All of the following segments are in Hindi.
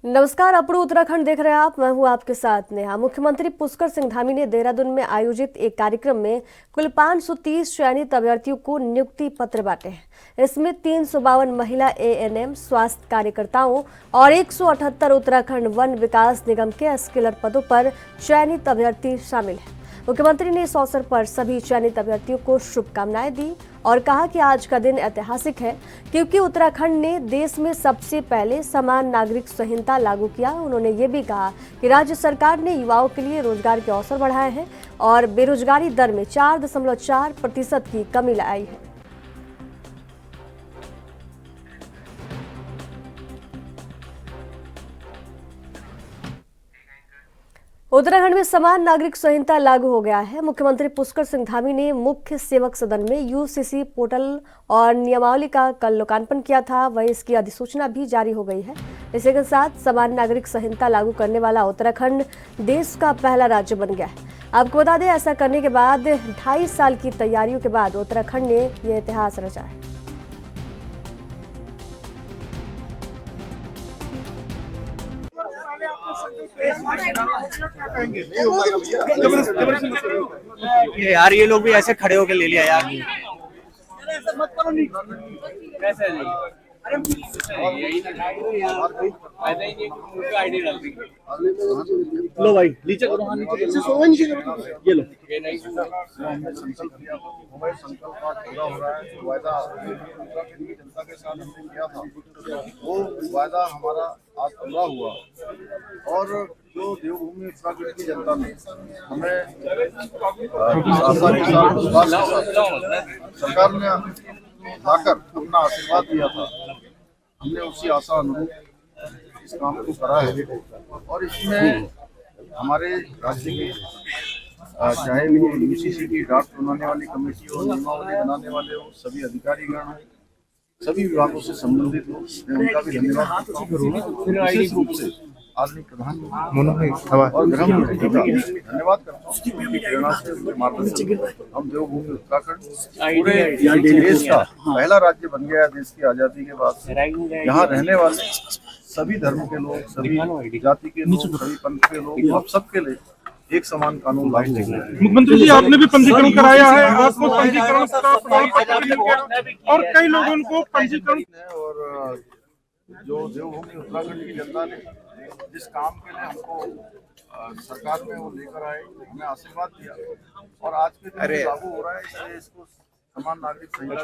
नमस्कार, अपरू उत्तराखंड देख रहे हैं आप। मैं हूं आपके साथ नेहा। मुख्यमंत्री पुष्कर सिंह धामी ने देहरादून में आयोजित एक कार्यक्रम में कुल 530 चयनित अभ्यर्थियों को नियुक्ति पत्र बांटे हैं। इसमें 352 महिला एएनएम स्वास्थ्य कार्यकर्ताओं और 178 उत्तराखंड वन विकास निगम के स्किलर पदों पर चयनित अभ्यर्थी शामिल हैं। मुख्यमंत्री ने इस अवसर पर सभी चयनित अभ्यर्थियों को शुभकामनाएं दी और कहा कि आज का दिन ऐतिहासिक है क्योंकि उत्तराखंड ने देश में सबसे पहले समान नागरिक संहिता लागू किया। उन्होंने ये भी कहा कि राज्य सरकार ने युवाओं के लिए रोजगार के अवसर बढ़ाए हैं और बेरोजगारी दर में 4.4% की कमी लाई है। उत्तराखंड में समान नागरिक संहिता लागू हो गया है। मुख्यमंत्री पुष्कर सिंह धामी ने मुख्य सेवक सदन में यूसीसी पोर्टल और नियमावली का कल लोकार्पण किया था। वहीं इसकी अधिसूचना भी जारी हो गई है। इसी के साथ समान नागरिक संहिता लागू करने वाला उत्तराखंड देश का पहला राज्य बन गया है। आपको बता दें, ऐसा करने के बाद 2.5 साल की तैयारियों के बाद उत्तराखंड ने यह इतिहास रचा है। यार ये लोग भी ऐसे खड़े होकर ले लिया यार। कैसे नहीं? लो भाई नीचे करो, नीचे करो, ये लो। हमने संकल्प किया, हमारे संकल्प आज पूरा हो रहा है। वायदा उत्तराखंड की जनता के साथ हमने किया था, वो वायदा हमारा आज पूरा हुआ। और जो देवभूमि उत्तराखंड की जनता ने हमें आशा के साथ विश्वास के साथ सरकार ने लाकर अपना आशीर्वाद दिया था, हमने उसी आशा अनुरूप इस काम को करा है। और इसमें हमारे राज्य के चाहे वो यूसीसी की ड्राफ्ट बनाने वाली कमेटी हो, नियमावली बनाने वाले हो, सभी अधिकारीगण हो, सभी विभागों से संबंधित हो, मैं उनका भी धन्यवाद विशेष रूप से आदरणीय प्रधानमंत्री और गृह मंत्री का धन्यवाद करता हूँ। प्रेरणा से उनके मार्गदर्शन हम देवभूमि उत्तराखंड पूरे देश का पहला राज्य बन गया। देश की आजादी के बाद यहाँ रहने वाले सभी धर्म के लोग, सभी जाति के लोग, सभी पंथ के लोग, हम सबके लिए एक समान कानून लागू हो गया। मुख्यमंत्री जी, आपने भी पंजीकरण कराया है, आपको पंजीकरण और कई लोगों को पंजीकरण। और जो देवभूमि उत्तराखंड की जनता ने जिस काम के लिए हमको सरकार में वो लेकर आए, हमें आशीर्वाद दिया और आज के दिन लागू हो रहा है, इसलिए इसको समान नागरिक संहिता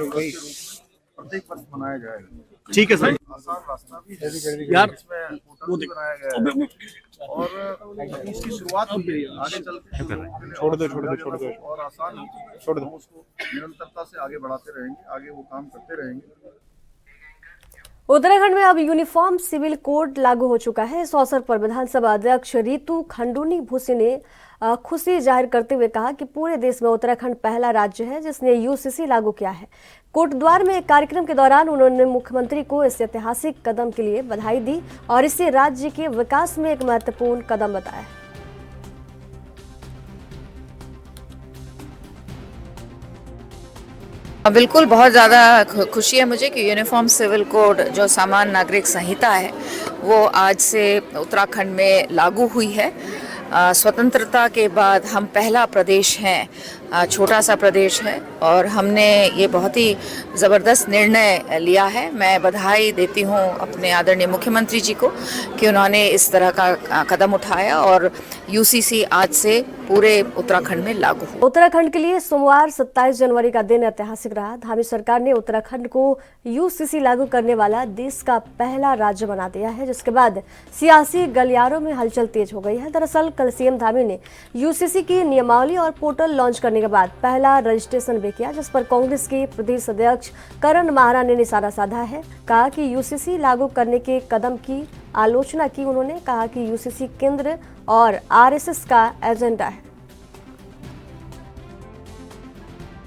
प्रत्येक वर्ष मनाया जाएगा। ठीक है सर। आसान रास्ता भी है यार, इसमें पोर्टल भी बनाया गया है और इसकी शुरुआत आगे चल के छोड़ दो और आसान छोड़ दो, उसको निरंतरता से आगे बढ़ाते रहेंगे, आगे वो काम करते रहेंगे। उत्तराखंड में अब यूनिफॉर्म सिविल कोड लागू हो चुका है। इस अवसर पर विधानसभा अध्यक्ष रितु खंडूनी भूसी ने खुशी जाहिर करते हुए कहा कि पूरे देश में उत्तराखंड पहला राज्य है जिसने यूसीसी लागू किया है। कोटद्वार में एक कार्यक्रम के दौरान उन्होंने मुख्यमंत्री को इस ऐतिहासिक कदम के लिए बधाई दी और इसे राज्य के विकास में एक महत्वपूर्ण कदम बताया। बिल्कुल, बहुत ज़्यादा खुशी है मुझे कि यूनिफॉर्म सिविल कोड जो समान नागरिक संहिता है वो आज से उत्तराखंड में लागू हुई है। स्वतंत्रता के बाद हम पहला प्रदेश हैं, छोटा सा प्रदेश है और हमने ये बहुत ही ज़बरदस्त निर्णय लिया है। मैं बधाई देती हूँ अपने आदरणीय मुख्यमंत्री जी को कि उन्होंने इस तरह का कदम उठाया और यूसीसी आज से पूरे उत्तराखंड में लागू हुआ। उत्तराखंड के लिए सोमवार 27 जनवरी का दिन ऐतिहासिक रहा। धामी सरकार ने उत्तराखंड को यूसीसी लागू करने वाला देश का पहला राज्य बना दिया है, जिसके बाद सियासी गलियारों में हलचल तेज हो गई है। दरअसल कल सीएम धामी ने यूसीसी की नियमावली और पोर्टल लॉन्च करने के बाद पहला रजिस्ट्रेशन भी किया, जिस पर कांग्रेस के प्रदेश अध्यक्ष करण माहरा ने निशाना साधा है। कहा कि यूसीसी लागू करने के कदम की आलोचना की। उन्होंने कहा कि यूसीसी केंद्र और आरएसएस का एजेंडा है।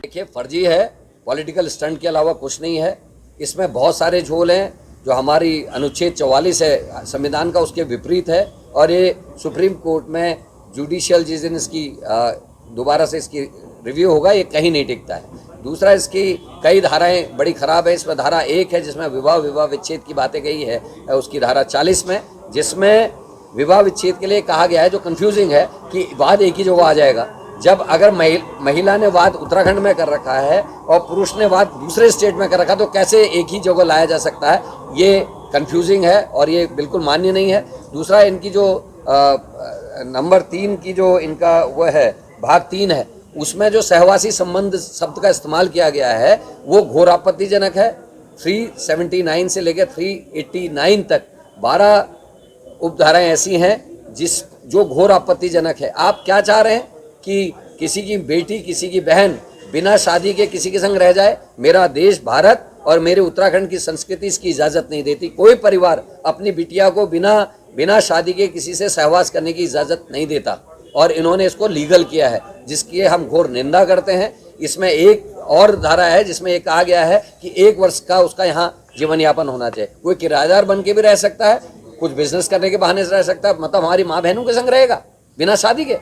देखिए, फर्जी है, पॉलिटिकल स्टंट के अलावा कुछ नहीं है। इसमें बहुत सारे झोल हैं। जो हमारी अनुच्छेद 44 है संविधान का, उसके विपरीत है और ये सुप्रीम कोर्ट में जुडिशियल जिस दिन इसकी दोबारा से इसकी रिव्यू होगा, ये कहीं नहीं टिकता है। दूसरा, इसकी कई धाराएं बड़ी खराब है। इसमें धारा 1 है जिसमें विवाह विच्छेद की बातें कही है, उसकी धारा 40 में जिसमें विवाह विच्छेद के लिए कहा गया है, जो कंफ्यूजिंग है कि वाद एक ही जगह आ जाएगा। जब अगर महिला ने वाद उत्तराखंड में कर रखा है और पुरुष ने वाद दूसरे स्टेट में कर रखा, तो कैसे एक ही जगह लाया जा सकता है? ये कंफ्यूजिंग है और ये बिल्कुल मान्य नहीं है। दूसरा, इनकी जो नंबर 3 की जो इनका वो है, भाग 3 है, उसमें जो सहवासी संबंध शब्द का इस्तेमाल किया गया है वो घोर आपत्तिजनक है। 379 से लेकर 389 तक 12 उपधाराएं ऐसी हैं जो घोर आपत्तिजनक है। आप क्या चाह रहे हैं कि किसी की बेटी, किसी की बहन बिना शादी के किसी के संग रह जाए? मेरा देश भारत और मेरे उत्तराखंड की संस्कृति इसकी इजाज़त नहीं देती। कोई परिवार अपनी बिटिया को बिना शादी के किसी से सहवास करने की इजाज़त नहीं देता और इन्होंने इसको लीगल किया है, जिसकी हम घोर निंदा करते हैं। इसमें एक और धारा है जिसमें ये कहा गया है कि 1 वर्ष का उसका यहाँ जीवन यापन होना चाहिए। कोई किराएदार बन के भी रह सकता है, कुछ बिजनेस करने के बहाने से रह सकता है, मतलब हमारी माँ बहनों के संग रहेगा, बिना शादी के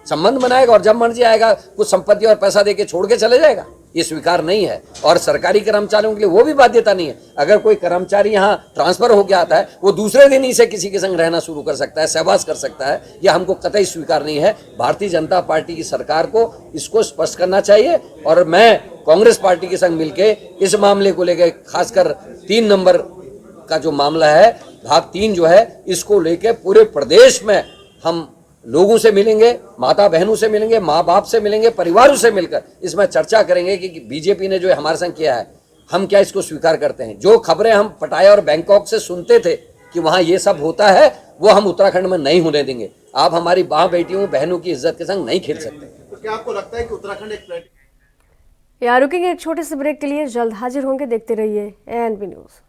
संबंध बनाएगा और जब मर्जी आएगा कुछ संपत्ति और पैसा देके छोड़ के चले जाएगा। ये स्वीकार नहीं है और सरकारी कर्मचारियों के लिए वो भी बाध्यता नहीं है। अगर कोई कर्मचारी यहाँ ट्रांसफर हो गया आता है, वो दूसरे दिन ही से किसी के संग रहना शुरू कर सकता है, सहवास कर सकता है। यह हमको कतई स्वीकार नहीं है। भारतीय जनता पार्टी की सरकार को इसको स्पष्ट करना चाहिए और मैं कांग्रेस पार्टी के संग मिलके इस मामले को लेकर, खासकर 3 नंबर का जो मामला है, भाग 3 जो है, इसको लेकर पूरे प्रदेश में हम लोगों से मिलेंगे, माता बहनों से मिलेंगे, माँ बाप से मिलेंगे, परिवारों से मिलकर इसमें चर्चा करेंगे कि बीजेपी ने जो हमारे संग किया है, हम क्या इसको स्वीकार करते हैं। जो खबरें हम पटाया और बैंकॉक से सुनते थे कि वहाँ ये सब होता है, वो हम उत्तराखंड में नहीं होने देंगे। आप हमारी माँ बेटियों बहनों की इज्जत के संग नहीं खेल सकते। तो क्या आपको लगता है कि उत्तराखंड एक यहाँ रुकेंगे एक छोटे से ब्रेक के लिए, जल्द हाजिर होंगे। देखते रहिए ANP न्यूज़।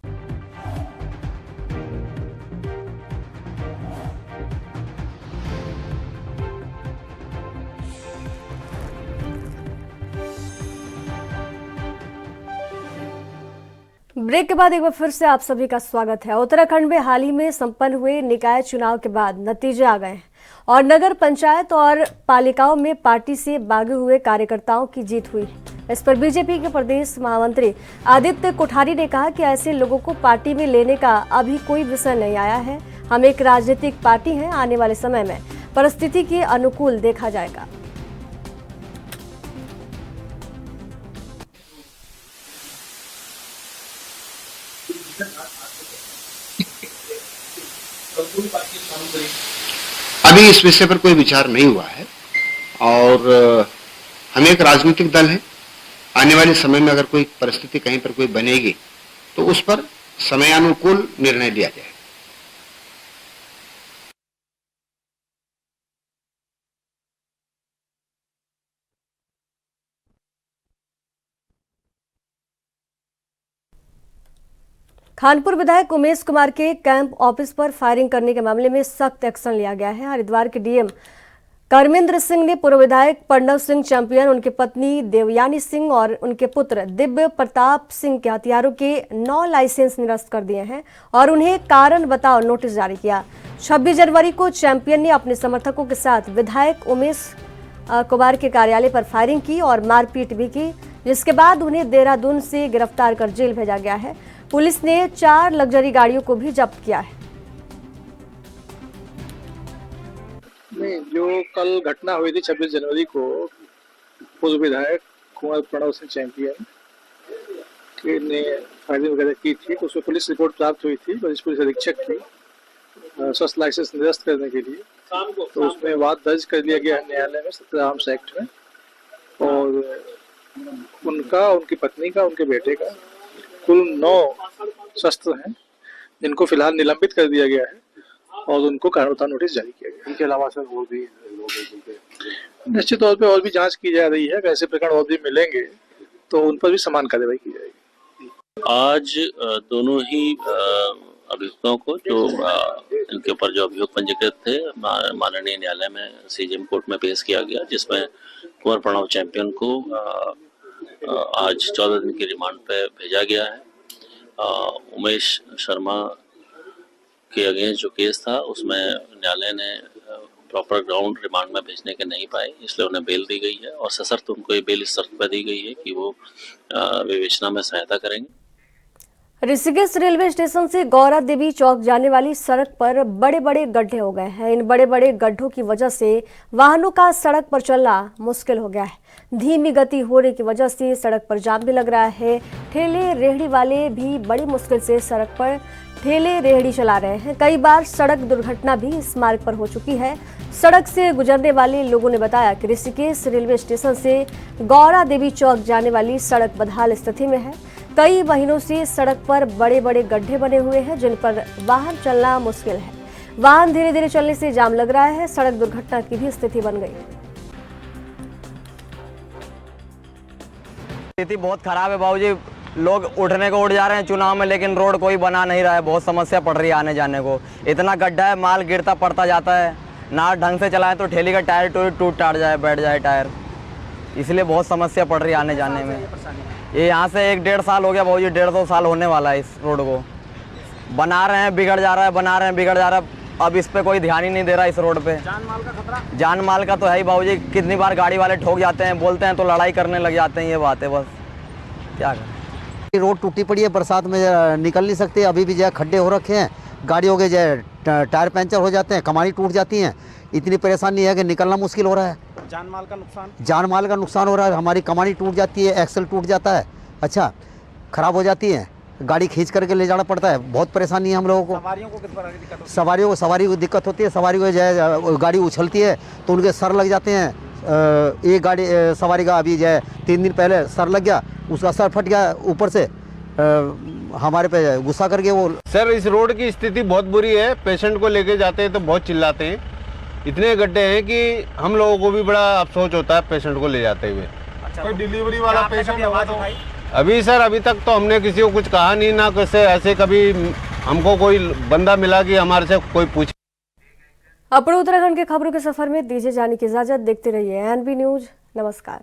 ब्रेक के बाद एक बार फिर से आप सभी का स्वागत है। उत्तराखंड में हाल ही में संपन्न हुए निकाय चुनाव के बाद नतीजे आ गए हैं और नगर पंचायत और पालिकाओं में पार्टी से भागे हुए कार्यकर्ताओं की जीत हुई। इस पर बीजेपी के प्रदेश महामंत्री आदित्य कोठारी ने कहा कि ऐसे लोगों को पार्टी में लेने का अभी कोई विषय नहीं आया है। हम एक राजनीतिक पार्टी हैं, आने वाले समय में परिस्थिति के अनुकूल देखा जाएगा। अभी इस विषय पर कोई विचार नहीं हुआ है और हम एक राजनीतिक दल हैं। आने वाले समय में अगर कोई परिस्थिति कहीं पर कोई बनेगी तो उस पर समयानुकूल निर्णय लिया जाए। खानपुर विधायक उमेश कुमार के कैंप ऑफिस पर फायरिंग करने के मामले में सख्त एक्शन लिया गया है। हरिद्वार के डीएम करमेंद्र सिंह ने पूर्व विधायक प्रणव सिंह चैंपियन, उनकी पत्नी देवयानी सिंह और उनके पुत्र दिव्य प्रताप सिंह के हथियारों के 9 लाइसेंस निरस्त कर दिए हैं और उन्हें कारण बताओ नोटिस जारी किया। 26 जनवरी को चैंपियन ने अपने समर्थकों के साथ विधायक उमेश कुमार के कार्यालय पर फायरिंग की और मारपीट भी की, जिसके बाद उन्हें देहरादून से गिरफ्तार कर जेल भेजा गया है। पुलिस ने 4 लग्जरी गाड़ियों को भी जब्त किया है। नहीं, जो कल घटना हुई थी 26 जनवरी को पूर्व विधायक कुंवर प्रणव सिंह चैंपियन के ने फायरिंग वगैरह की थी, तो उसमें पुलिस रिपोर्ट प्राप्त हुई थी। पुलिस अधीक्षक की शस्त्र लाइसेंस निरस्त करने के लिए, तो उसमें वाद दर्ज कर लिया गया है न्यायालय में 17 आर्म्स एक्ट में, और उनका, उनकी पत्नी का, उनके बेटे का कुल 9 शस्त्र हैं, जिनको फिलहाल निलंबित कर दिया गया है और उनको कारणवता नोटिस जारी किया गया। इनके अलावा सर और भी निश्चित तौर पे और भी जांच की जा रही है। अगर ऐसे प्रकरण और भी मिलेंगे तो उन पर भी समान कार्रवाई की जाएगी। आज दोनों ही अभियुक्तों को, जो इनके ऊपर जो अभियोग पंजीकृत थे, माननीय न्यायालय में सीजेएम कोर्ट में पेश किया गया, जिसमें कुंवर प्रणव चैंपियन को आज 14 दिन की रिमांड पे भेजा गया है। उमेश शर्मा के अगेंस्ट जो केस था उसमें न्यायालय ने प्रॉपर ग्राउंड रिमांड में भेजने के नहीं पाए, इसलिए उन्हें बेल दी गई है और सशर्त उनको ये बेल इस शर्त पर दी गई है कि वो विवेचना में सहायता करेंगे। ऋषिकेश रेलवे स्टेशन से गौरा देवी चौक जाने वाली सड़क पर बड़े बड़े गड्ढे हो गए हैं। इन बड़े बड़े गड्ढों की वजह से वाहनों का सड़क पर चलना मुश्किल हो गया है। धीमी गति होने की वजह से सड़क पर जाम भी लग रहा है। ठेले रेहड़ी वाले भी बड़ी मुश्किल से सड़क पर ठेले रेहड़ी चला रहे हैं। कई बार सड़क दुर्घटना भी इस मार्ग पर हो चुकी है। सड़क से गुजरने वाले लोगों ने बताया कि ऋषिकेश रेलवे स्टेशन से गौरा देवी चौक जाने वाली सड़क बदहाल स्थिति में है। कई महीनों से सड़क पर बड़े बड़े गड्ढे बने हुए हैं जिन पर वाहन चलना मुश्किल है। वाहन धीरे धीरे चलने से जाम लग रहा है। सड़क दुर्घटना की भी स्थिति बन गई। स्थिति बहुत खराब है बाबूजी। लोग उठने को उठ जा रहे हैं चुनाव में, लेकिन रोड कोई बना नहीं रहा है। बहुत समस्या पड़ रही है आने जाने को। इतना गड्ढा है, माल गिरता पड़ता जाता है। ना ढंग से चलाएं तो ठेली का टायर टूट टाट जाए, बैठ जाए टायर। इसलिए बहुत समस्या पड़ रही है आने जाने में। ये यहाँ से 1-1.5 साल हो गया बाबूजी, 1.5-2 साल होने वाला है इस रोड को। बना रहे हैं, बिगड़ जा रहा है, बना रहे हैं, बिगड़ जा रहा है। अब इस पे कोई ध्यान ही नहीं दे रहा इस रोड पे। जान माल का खतरा, जान माल का तो है ही बाबूजी। कितनी बार गाड़ी वाले ठोक जाते हैं, बोलते हैं तो लड़ाई करने लग जाते हैं। ये बात है, बस क्या करें। रोड टूटी पड़ी है, बरसात में निकल नहीं सकते। अभी भी जो है खड्डे हो रखे हैं, गाड़ियों के जो है टायर पंचर हो जाते हैं, कमानी टूट जाती हैं। इतनी परेशानी है कि निकलना मुश्किल हो रहा है। जान माल का नुकसान हो रहा है। हमारी कमानी टूट जाती है, एक्सल टूट जाता है, अच्छा ख़राब हो जाती है। गाड़ी खींच करके ले जाना पड़ता है। बहुत परेशानी है हम लोगों को। सवारियों को किस प्रकार की दिक्कत होती है? सवारी को दिक्कत होती है। सवारी को जो है गाड़ी उछलती है तो उनके सर लग जाते हैं। एक गाड़ी सवारी का अभी जो है 3 दिन पहले सर लग गया, उसका सर फट गया ऊपर से। हमारे पे गुस्सा करके वो। सर इस रोड की स्थिति बहुत बुरी है। पेशेंट को लेके जाते हैं तो बहुत चिल्लाते हैं। इतने गड्ढे हैं कि हम लोगों को भी बड़ा अफसोस होता है पेशेंट को ले जाते हुए। अच्छा, कोई डिलीवरी वाला पेशेंट आवाज उठाई? अभी सर अभी तक तो हमने किसी को कुछ कहा नहीं, ना कैसे ऐसे कभी हमको कोई बंदा मिला कि हमारे से कोई पूछे। अपने उत्तराखंड के खबरों के सफर में दीजिए जाने की इजाजत। देखते रहिए एनबी न्यूज। नमस्कार।